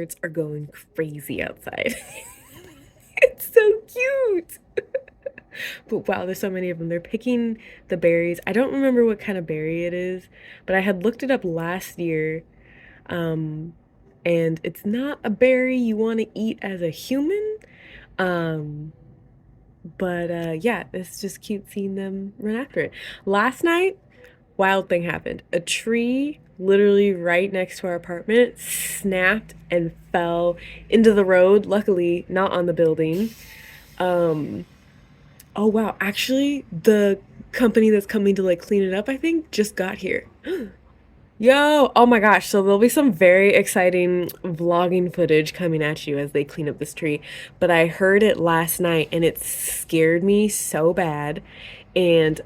birds are going crazy outside. It's so cute. But wow, there's so many of them. They're picking the berries. I don't remember what kind of berry it is, but I had looked it up last year. Um, and it's not a berry you want to eat as a human. Um, but yeah, it's just cute seeing them run after it. Last night, wild thing happened. A tree literally right next to our apartment snapped and fell into the road. Luckily, not on the building. Um, oh wow, actually, the company that's coming to like clean it up, I think, just got here. Yo, oh my gosh, so there'll be some very exciting vlogging footage coming at you as they clean up this tree. But I heard it last night and it scared me so bad. And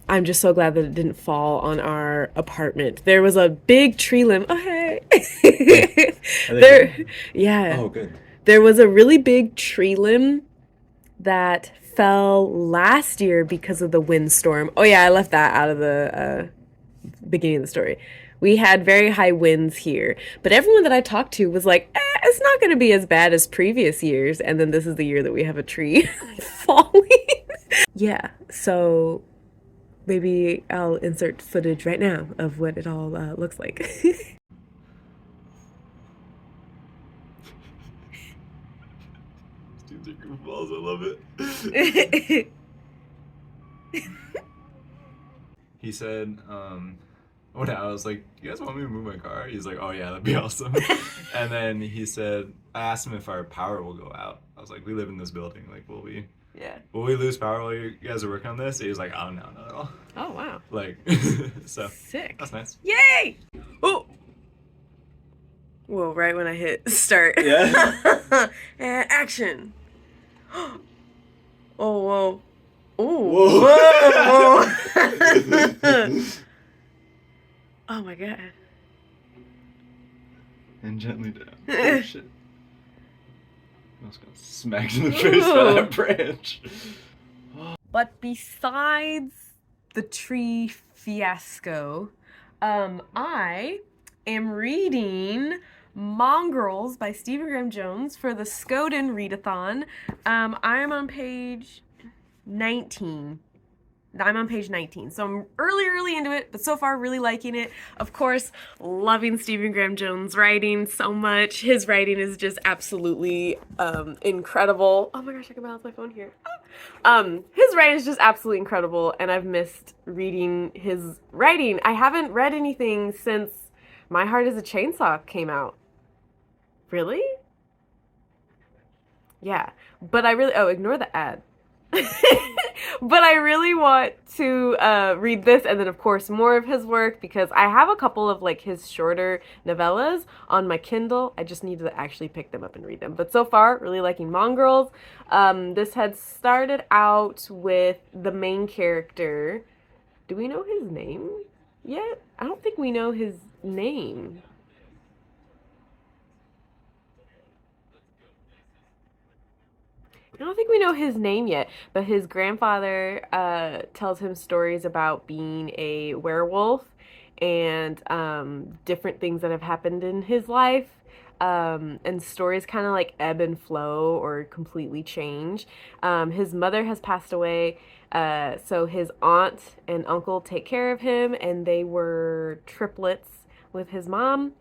I'm just so glad that it didn't fall on our apartment. There was a big tree limb. Oh, hey. There, yeah. Oh, good. There was a really big tree limb that fell last year because of the windstorm. Oh yeah, I left that out of the beginning of the story. We had very high winds here, but everyone that I talked to was like, it's not going to be as bad as previous years. And then this is the year that we have a tree falling. Yeah, so maybe I'll insert footage right now of what it all looks like. Dudes are goofballs, I love it. He said, when I was like, you guys want me to move my car? He's like, oh yeah, that'd be awesome. And then he said, I asked him if our power will go out. I was like, we live in this building, like, will we lose power while you guys are working on this? He was like, oh no, not at all. Oh wow. Like, so Sick. that's nice. Yay! Oh! Whoa, right when I hit start. Yeah. And action. Oh, whoa. Ooh. Whoa. Whoa. Oh my god. And gently down. Oh shit. I almost got smacked in the face by that branch. But besides the tree fiasco, I am reading Mongrels by Stephen Graham Jones for the Skoden Readathon. I am on page 19. I'm on page 19, so I'm early into it, but so far really liking it. Of course, loving Stephen Graham Jones' writing so much. His writing is just absolutely incredible. Oh my gosh, I can balance my phone here. His writing is just absolutely incredible, and I've missed reading his writing. I haven't read anything since My Heart is a Chainsaw came out. Really? Yeah, but I really, ignore the ad. But I really want to read this, and then of course more of his work, because I have a couple of like his shorter novellas on my Kindle. I just need to actually pick them up and read them. But so far, really liking Mongrels. This had started out with the main character. Do we know his name yet? I don't think we know his name. I don't think we know his name yet, but his grandfather tells him stories about being a werewolf and different things that have happened in his life. And stories kind of like ebb and flow or completely change. His mother has passed away, so his aunt and uncle take care of him, and they were triplets with his mom.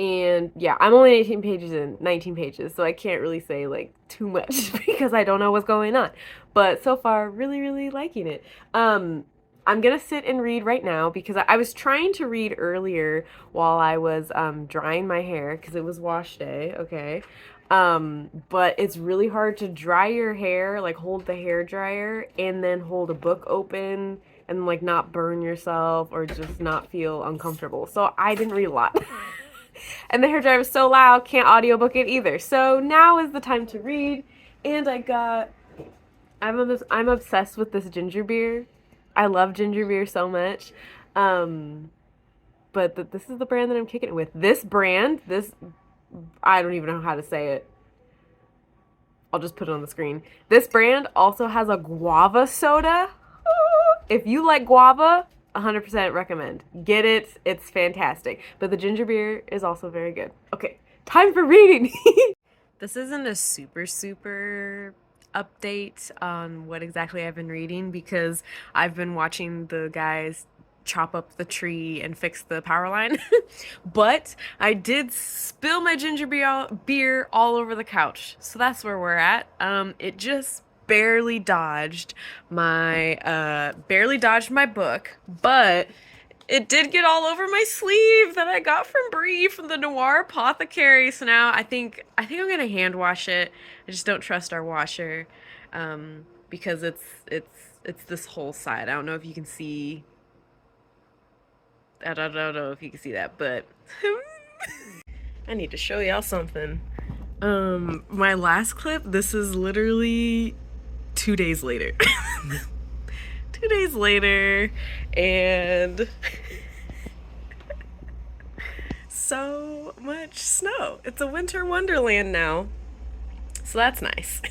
And yeah, I'm only 18 pages in, 19 pages, so I can't really say like too much because I don't know what's going on. But so far, really liking it. I'm gonna sit and read right now because I was trying to read earlier while I was drying my hair because it was wash day, okay? But it's really hard to dry your hair, like hold the hair dryer and then hold a book open and like not burn yourself or just not feel uncomfortable. So I didn't read a lot. And the hairdryer was so loud, can't audiobook it either. So now is the time to read. And I'm obsessed with this ginger beer. I love ginger beer so much. But this is the brand that I'm kicking it with. This brand, I don't even know how to say it. I'll just put it on the screen. This brand also has a guava soda. If you like guava, 100% recommend. Get it. It's fantastic. But the ginger beer is also very good. Okay, time for reading. This isn't a super update on what exactly I've been reading because I've been watching the guys chop up the tree and fix the power line. But I did spill my ginger beer all over the couch. So that's where we're at. It just barely dodged my book, but it did get all over my sleeve that I got from Bree from the Noir Apothecary. So now I think I'm gonna hand wash it. I just don't trust our washer, because it's this whole side. I don't know if you can see. I don't know if you can see that, but I need to show y'all something. My last clip. This is literally 2 days later. 2 days later, and so much snow. It's a winter wonderland now. So that's nice.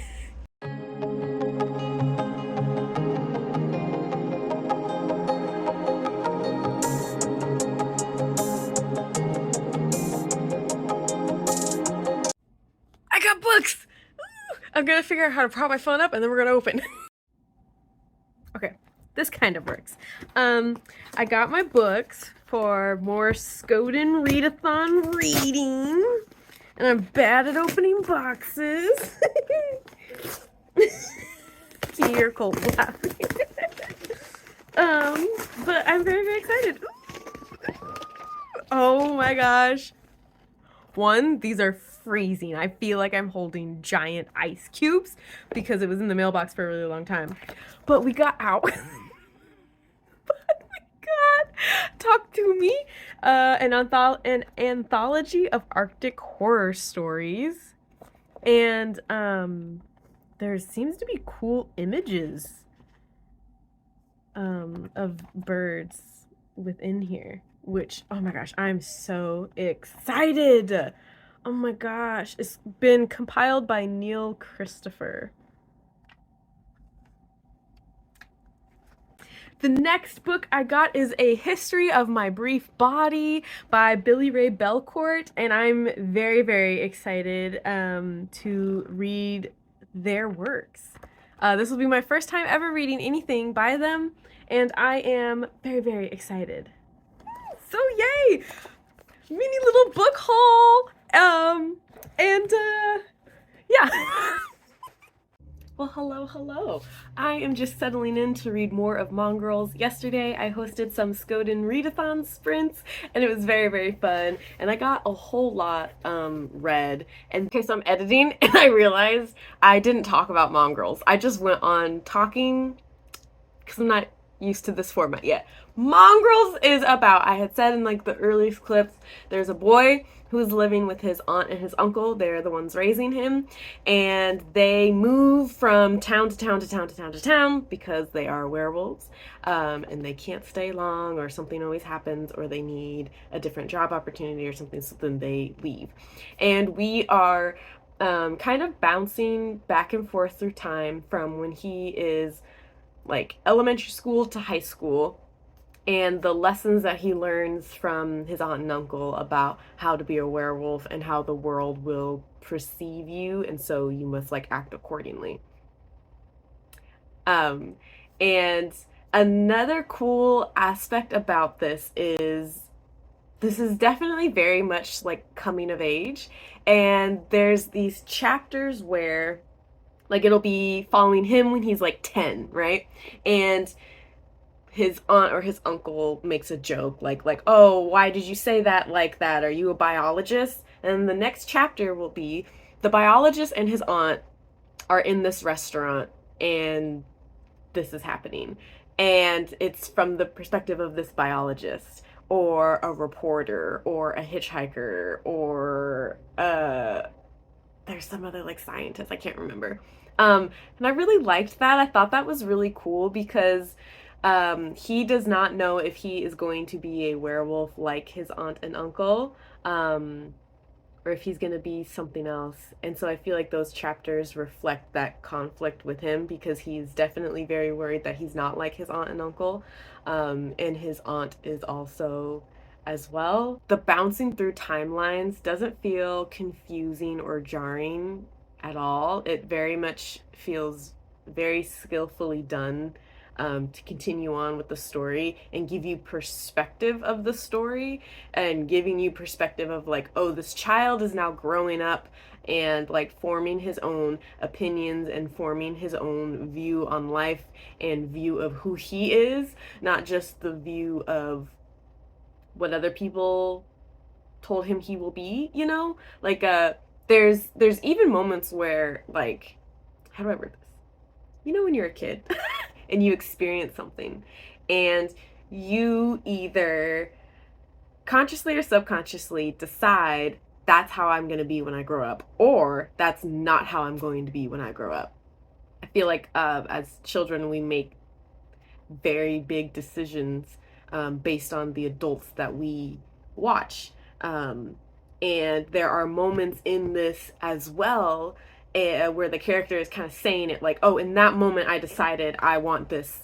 I got books! I'm gonna figure out how to prop my phone up and then we're gonna open. Okay, this kind of works. I got my books for more Skoden Readathon reading, and I'm bad at opening boxes. You're cold laughing. But I'm very excited. Oh my gosh. One, these are freezing. I feel like I'm holding giant ice cubes because it was in the mailbox for a really long time. But we got out. But we got Talk to Me, an anthology of Arctic horror stories. And there seems to be cool images of birds within here, which, oh my gosh, I'm so excited. Oh my gosh, it's been compiled by Neil Christopher. The next book I got is A History of My Brief Body by Billy Ray Belcourt, and I'm very excited to read their works. This will be my first time ever reading anything by them, and I am very excited. So yay! Mini little book haul! Yeah. Well, hello. I am just settling in to read more of Mongrels. Yesterday, I hosted some Skoden Readathon sprints, and it was very fun, and I got a whole lot read. And okay, so I'm editing, and I realized I didn't talk about Mongrels. I just went on talking, because I'm not used to this format yet. Mongrels is about, I had said in like the earliest clips, there's a boy who's living with his aunt and his uncle. They're the ones raising him, and they move from town to town because they are werewolves, and they can't stay long, or something always happens, or they need a different job opportunity or something, so then they leave. And we are kind of bouncing back and forth through time from when he is like elementary school to high school, and the lessons that he learns from his aunt and uncle about how to be a werewolf and how the world will perceive you, and so you must like act accordingly. And another cool aspect about this is definitely very much like coming of age, and there's these chapters where like it'll be following him when he's like 10, right? And his aunt or his uncle makes a joke like, oh, why did you say that like that? Are you a biologist? And the next chapter will be the biologist and his aunt are in this restaurant and this is happening. And it's from the perspective of this biologist or a reporter or a hitchhiker or there's some other like scientist, I can't remember. And I really liked that. I thought that was really cool because he does not know if he is going to be a werewolf like his aunt and uncle, or or if he's going to be something else. And so I feel like those chapters reflect that conflict with him, because he's definitely very worried that he's not like his aunt and uncle. And his aunt is also as well. The bouncing through timelines doesn't feel confusing or jarring at all. It very much feels very skillfully done, to continue on with the story and give you perspective of the story, and giving you perspective of like, oh, this child is now growing up and like forming his own opinions and forming his own view on life and view of who he is, not just the view of what other people told him he will be, you know? Like there's even moments where, like, how do I word this? You know, when you're a kid and you experience something and you either consciously or subconsciously decide that's how I'm going to be when I grow up, or that's not how I'm going to be when I grow up. I feel like as children, we make very big decisions based on the adults that we watch. And there are moments in this as well where the character is kind of saying it like, oh, in that moment I decided I want this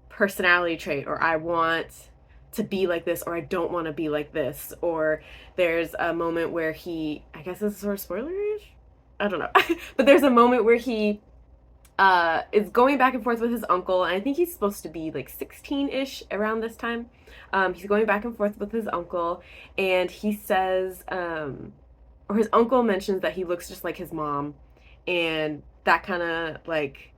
personality trait, or I want to be like this, or I don't want to be like this. Or there's a moment where he, I guess this is sort of spoilerish, I don't know. But there's a moment where he is going back and forth with his uncle, and I think he's supposed to be like 16-ish around this time. He's going back and forth with his uncle, and he says, or his uncle mentions that he looks just like his mom, and that kind of like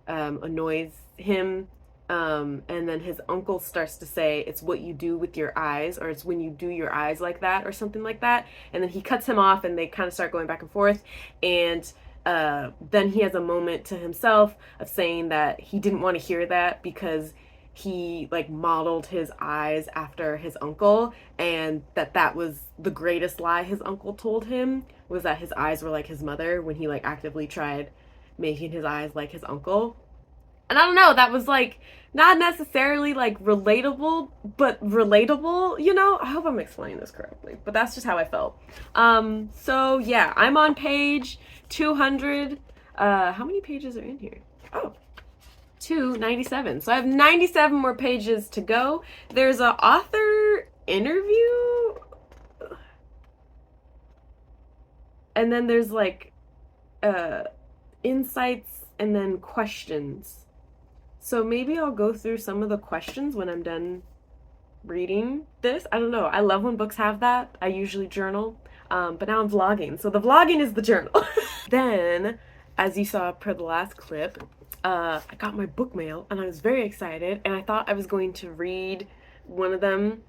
annoys him. And then his uncle starts to say, it's what you do with your eyes, or it's when you do your eyes like that, or something like that. And then he cuts him off, and they kind of start going back and forth. And then he has a moment to himself of saying that he didn't want to hear that, because he like modeled his eyes after his uncle, and that was the greatest lie his uncle told him, was that his eyes were like his mother, when he like actively tried making his eyes like his uncle. And I don't know, that was like not necessarily like relatable, but relatable, you know? I hope I'm explaining this correctly, but that's just how I felt. So yeah, I'm on page 200. How many pages are in here? Oh, 297. So I have 97 more pages to go. There's an author interview, and then there's like insights and then questions. So maybe I'll go through some of the questions when I'm done reading this. I don't know. I love when books have that. I usually journal, but now I'm vlogging. So the vlogging is the journal. Then, as you saw per the last clip, I got my book mail, and I was very excited, and I thought I was going to read one of them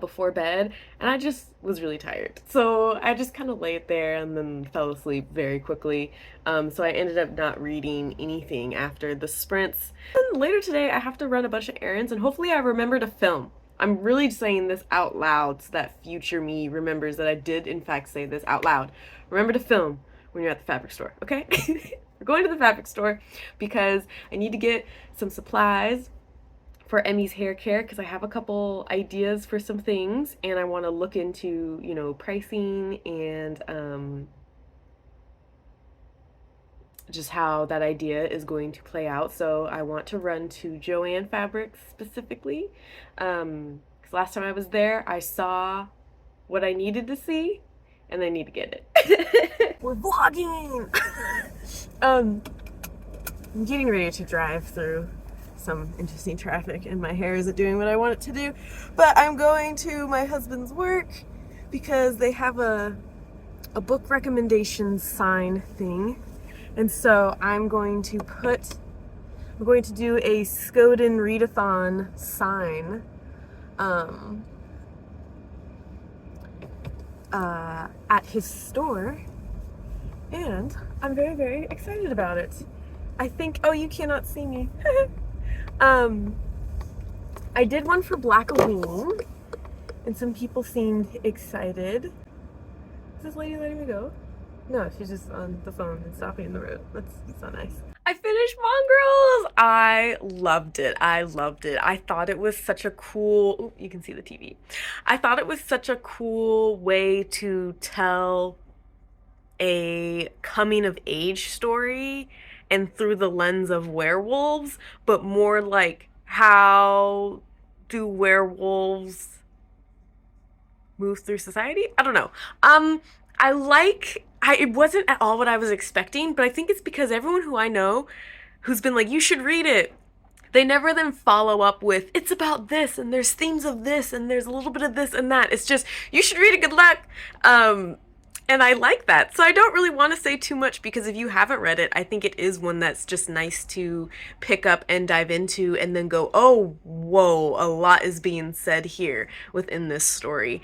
before bed, and I just was really tired. So I just kind of laid there and then fell asleep very quickly. So I ended up not reading anything after the sprints. And later today, I have to run a bunch of errands, and hopefully I remember to film. I'm really saying this out loud so that future me remembers that I did in fact say this out loud. Remember to film when you're at the fabric store, okay? We're going to the fabric store because I need to get some supplies for Emmy's hair care, because I have a couple ideas for some things, and I want to look into, you know, pricing and just how that idea is going to play out. So I want to run to Joann Fabrics specifically, because last time I was there, I saw what I needed to see, and I need to get it. We're vlogging! I'm getting ready to drive through some interesting traffic, and my hair isn't doing what I want it to do, but I'm going to my husband's work because they have a book recommendation sign thing, and so I'm going to do a Skoden Readathon sign at his store, and I'm very, very excited about it. I think, oh, you cannot see me. I did one for Black Halloween, and some people seemed excited. Is this lady letting me go? No, she's just on the phone and stopping in the road. That's not nice. I finished Mongrels. I loved it. I loved it. I thought it was such a cool, ooh, you can see the TV. I thought it was such a cool way to tell a coming of age story and through the lens of werewolves, but more like how do werewolves move through society? I don't know. It wasn't at all what I was expecting, but I think it's because everyone who I know who's been like, you should read it, they never then follow up with, it's about this, and there's themes of this, and there's a little bit of this and that. It's just, you should read it, good luck. And I like that. So I don't really want to say too much because if you haven't read it, I think it is one that's just nice to pick up and dive into and then go, oh, whoa, a lot is being said here within this story.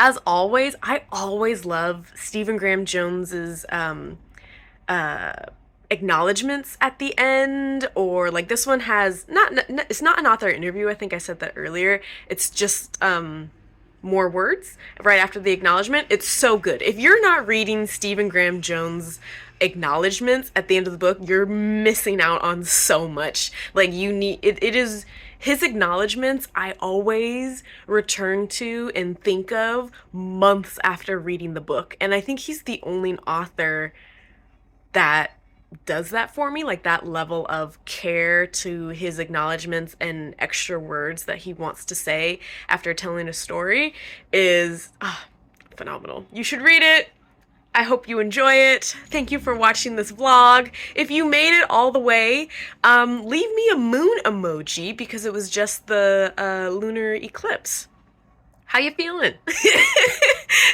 As always, I always love Stephen Graham Jones's uh, acknowledgments at the end, or like this one has it's not an author interview. I think I said that earlier. It's just more words right after the acknowledgement. It's so good. If you're not reading Stephen Graham Jones acknowledgments at the end of the book, you're missing out on so much. Like you need it, it is his acknowledgments I always return to and think of months after reading the book. And I think he's the only author that does that for me, like that level of care to his acknowledgments and extra words that he wants to say after telling a story is phenomenal. You should read it. I hope you enjoy it. Thank you for watching this vlog. If you made it all the way, leave me a moon emoji because it was just the lunar eclipse. How you feeling?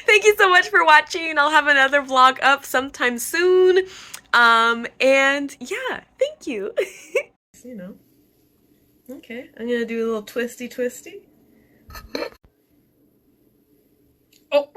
Thank you so much for watching. I'll have another vlog up sometime soon. And yeah, thank you. You know. Okay, I'm gonna do a little twisty. Oh.